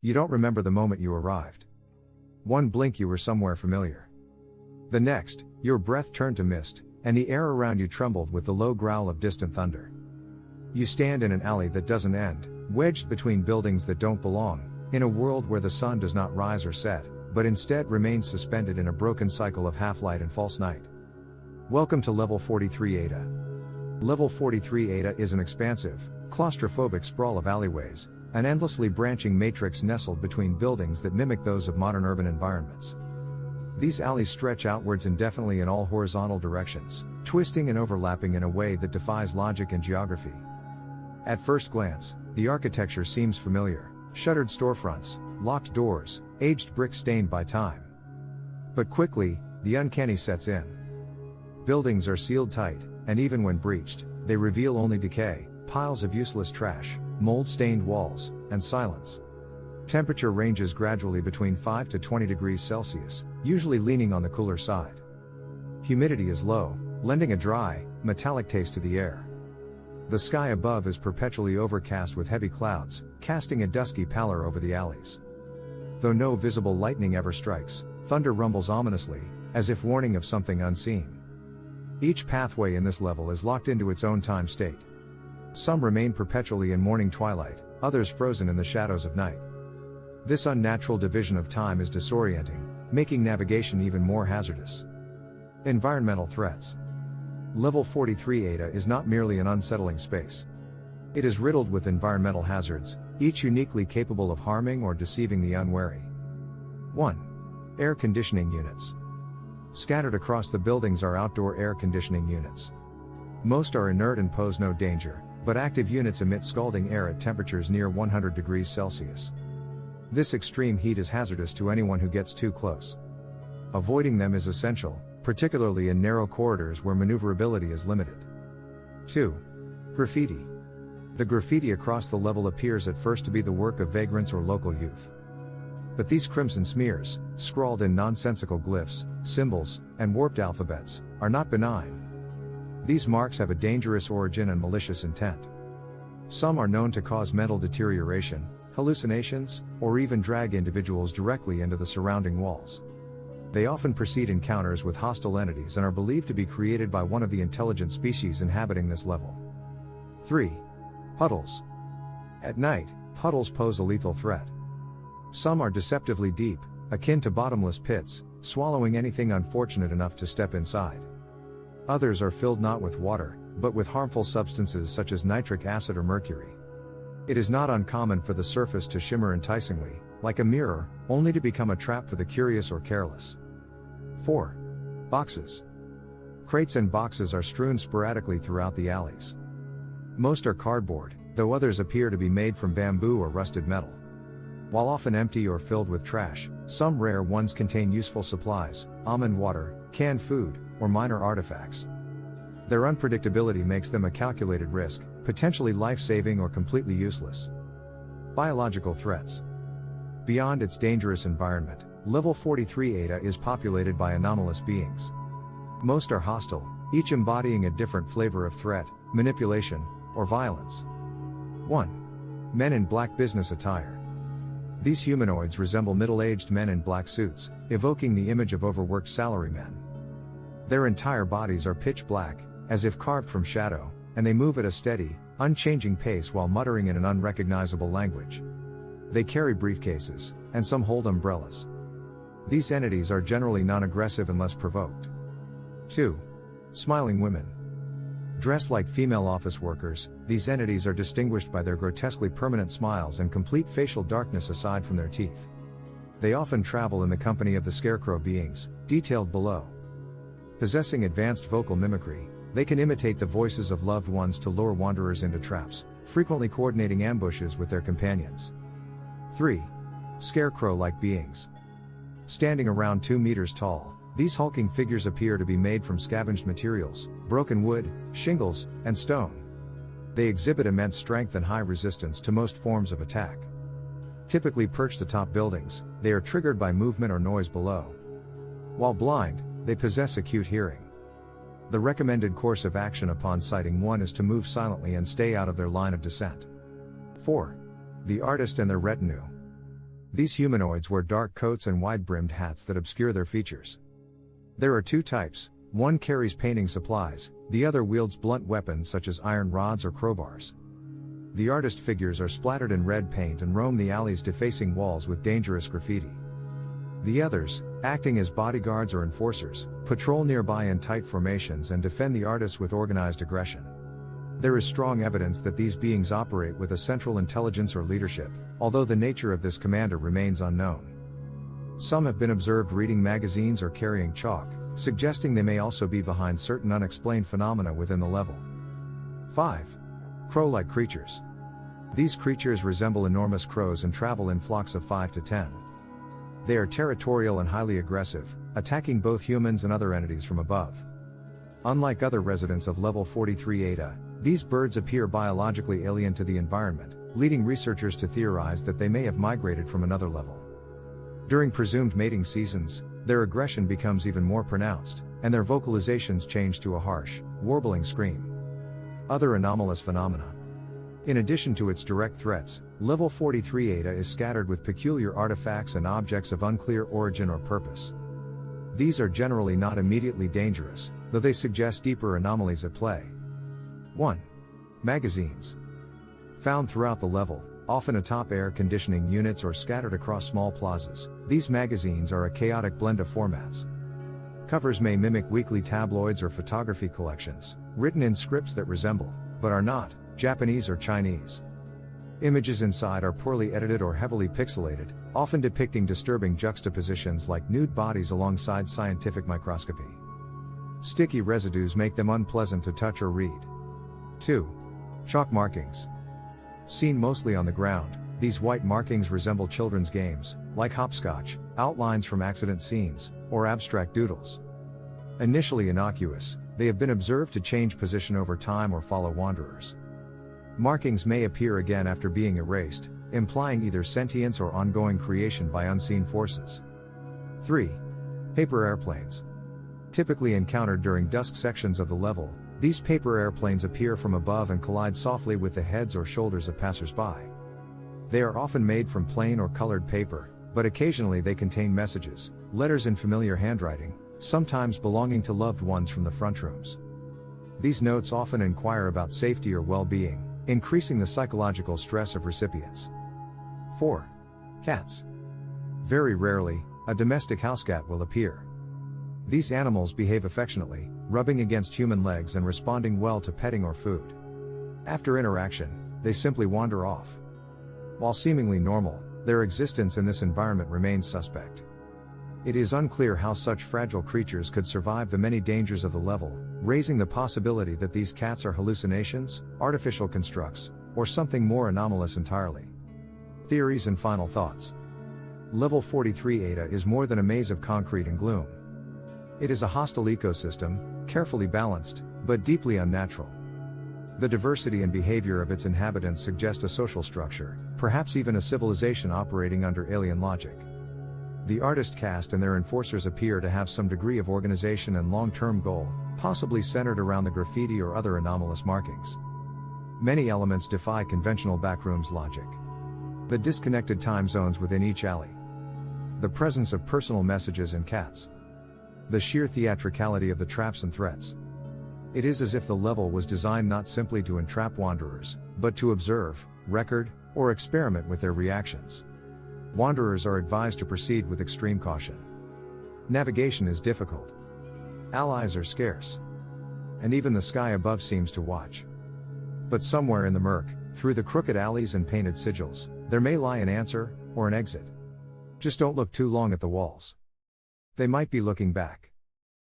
You don't remember the moment you arrived. One blink you were somewhere familiar. The next, your breath turned to mist, and the air around you trembled with the low growl of distant thunder. You stand in an alley that doesn't end, wedged between buildings that don't belong, in a world where the sun does not rise or set, but instead remains suspended in a broken cycle of half-light and false night. Welcome to Level 43 Eta. Level 43 Eta is an expansive, claustrophobic sprawl of alleyways, an endlessly branching matrix nestled between buildings that mimic those of modern urban environments. These alleys stretch outwards indefinitely in all horizontal directions, twisting and overlapping in a way that defies logic and geography. At first glance, the architecture seems familiar: shuttered storefronts, locked doors, aged bricks stained by time. But quickly, the uncanny sets in. Buildings are sealed tight, and even when breached, they reveal only decay, piles of useless trash, mold-stained walls, and silence. Temperature ranges gradually between 5 to 20 degrees Celsius, usually leaning on the cooler side. Humidity is low, lending a dry, metallic taste to the air. The sky above is perpetually overcast with heavy clouds, casting a dusky pallor over the alleys. Though no visible lightning ever strikes, thunder rumbles ominously, as if warning of something unseen. Each pathway in this level is locked into its own time state. Some remain perpetually in morning twilight, others frozen in the shadows of night. This unnatural division of time is disorienting, making navigation even more hazardous. Environmental threats. Level 43 Eta is not merely an unsettling space. It is riddled with environmental hazards, each uniquely capable of harming or deceiving the unwary. 1. Air conditioning units. Scattered across the buildings are outdoor air conditioning units. Most are inert and pose no danger, but active units emit scalding air at temperatures near 100 degrees Celsius. This extreme heat is hazardous to anyone who gets too close. Avoiding them is essential, particularly in narrow corridors where maneuverability is limited. 2. Graffiti. The graffiti across the level appears at first to be the work of vagrants or local youth. But these crimson smears, scrawled in nonsensical glyphs, symbols, and warped alphabets, are not benign. These marks have a dangerous origin and malicious intent. Some are known to cause mental deterioration, hallucinations, or even drag individuals directly into the surrounding walls. They often precede encounters with hostile entities and are believed to be created by one of the intelligent species inhabiting this level. 3. Puddles. At night, puddles pose a lethal threat. Some are deceptively deep, akin to bottomless pits, swallowing anything unfortunate enough to step inside. Others are filled not with water, but with harmful substances such as nitric acid or mercury. It is not uncommon for the surface to shimmer enticingly, like a mirror, only to become a trap for the curious or careless. 4. Boxes. Crates and boxes are strewn sporadically throughout the alleys. Most are cardboard, though others appear to be made from bamboo or rusted metal. While often empty or filled with trash, some rare ones contain useful supplies, almond water, canned food, or minor artifacts. Their unpredictability makes them a calculated risk, potentially life-saving or completely useless. Biological threats. Beyond its dangerous environment, Level 43 Eta is populated by anomalous beings. Most are hostile, each embodying a different flavor of threat, manipulation, or violence. 1. Men in black business attire. These humanoids resemble middle-aged men in black suits, evoking the image of overworked salarymen. Their entire bodies are pitch black, as if carved from shadow, and they move at a steady, unchanging pace while muttering in an unrecognizable language. They carry briefcases, and some hold umbrellas. These entities are generally non-aggressive unless provoked. 2. Smiling women. Dressed like female office workers, these entities are distinguished by their grotesquely permanent smiles and complete facial darkness aside from their teeth. They often travel in the company of the scarecrow beings, detailed below. Possessing advanced vocal mimicry, they can imitate the voices of loved ones to lure wanderers into traps, frequently coordinating ambushes with their companions. 3. Scarecrow-like beings. Standing around 2 meters tall, these hulking figures appear to be made from scavenged materials, broken wood, shingles, and stone. They exhibit immense strength and high resistance to most forms of attack. Typically perched atop buildings, they are triggered by movement or noise below. While blind, they possess acute hearing. The recommended course of action upon sighting one is to move silently and stay out of their line of descent. 4. The artist and their retinue. These humanoids wear dark coats and wide-brimmed hats that obscure their features. There are two types, one carries painting supplies, the other wields blunt weapons such as iron rods or crowbars. The artist figures are splattered in red paint and roam the alleys defacing walls with dangerous graffiti. The others, acting as bodyguards or enforcers, patrol nearby in tight formations and defend the artists with organized aggression. There is strong evidence that these beings operate with a central intelligence or leadership, although the nature of this commander remains unknown. Some have been observed reading magazines or carrying chalk, suggesting they may also be behind certain unexplained phenomena within the level. 5. Crow-like creatures. These creatures resemble enormous crows and travel in flocks of 5 to 10. They are territorial and highly aggressive, attacking both humans and other entities from above. Unlike other residents of level 43 Eta, these birds appear biologically alien to the environment, leading researchers to theorize that they may have migrated from another level. During presumed mating seasons, their aggression becomes even more pronounced, and their vocalizations change to a harsh, warbling scream. Other anomalous phenomena. In addition to its direct threats, level 43 Eta is scattered with peculiar artifacts and objects of unclear origin or purpose. These are generally not immediately dangerous, though they suggest deeper anomalies at play. 1. Magazines. Found throughout the level, often atop air conditioning units or scattered across small plazas, these magazines are a chaotic blend of formats. Covers may mimic weekly tabloids or photography collections, written in scripts that resemble, but are not, Japanese or Chinese. Images inside are poorly edited or heavily pixelated, often depicting disturbing juxtapositions like nude bodies alongside scientific microscopy. Sticky residues make them unpleasant to touch or read. 2. Chalk markings. Seen mostly on the ground, these white markings resemble children's games, like hopscotch, outlines from accident scenes, or abstract doodles. Initially innocuous, they have been observed to change position over time or follow wanderers. Markings may appear again after being erased, implying either sentience or ongoing creation by unseen forces. 3. Paper airplanes. Typically encountered during dusk sections of the level, these paper airplanes appear from above and collide softly with the heads or shoulders of passers-by. They are often made from plain or colored paper, but occasionally they contain messages, letters in familiar handwriting, sometimes belonging to loved ones from the front rooms. These notes often inquire about safety or well-being, increasing the psychological stress of recipients. 4. Cats. Very rarely, a domestic house cat will appear. These animals behave affectionately, rubbing against human legs and responding well to petting or food. After interaction, they simply wander off. While seemingly normal, their existence in this environment remains suspect. It is unclear how such fragile creatures could survive the many dangers of the level, raising the possibility that these cats are hallucinations, artificial constructs, or something more anomalous entirely. Theories and final thoughts. Level 43 Eta is more than a maze of concrete and gloom. It is a hostile ecosystem, carefully balanced, but deeply unnatural. The diversity and behavior of its inhabitants suggest a social structure, perhaps even a civilization operating under alien logic. The artist caste and their enforcers appear to have some degree of organization and long-term goal, possibly centered around the graffiti or other anomalous markings. Many elements defy conventional backrooms logic. The disconnected time zones within each alley. The presence of personal messages and cats. The sheer theatricality of the traps and threats. It is as if the level was designed not simply to entrap wanderers, but to observe, record, or experiment with their reactions. Wanderers are advised to proceed with extreme caution. Navigation is difficult. Allies are scarce. And even the sky above seems to watch. But somewhere in the murk, through the crooked alleys and painted sigils, there may lie an answer, or an exit. Just don't look too long at the walls. They might be looking back.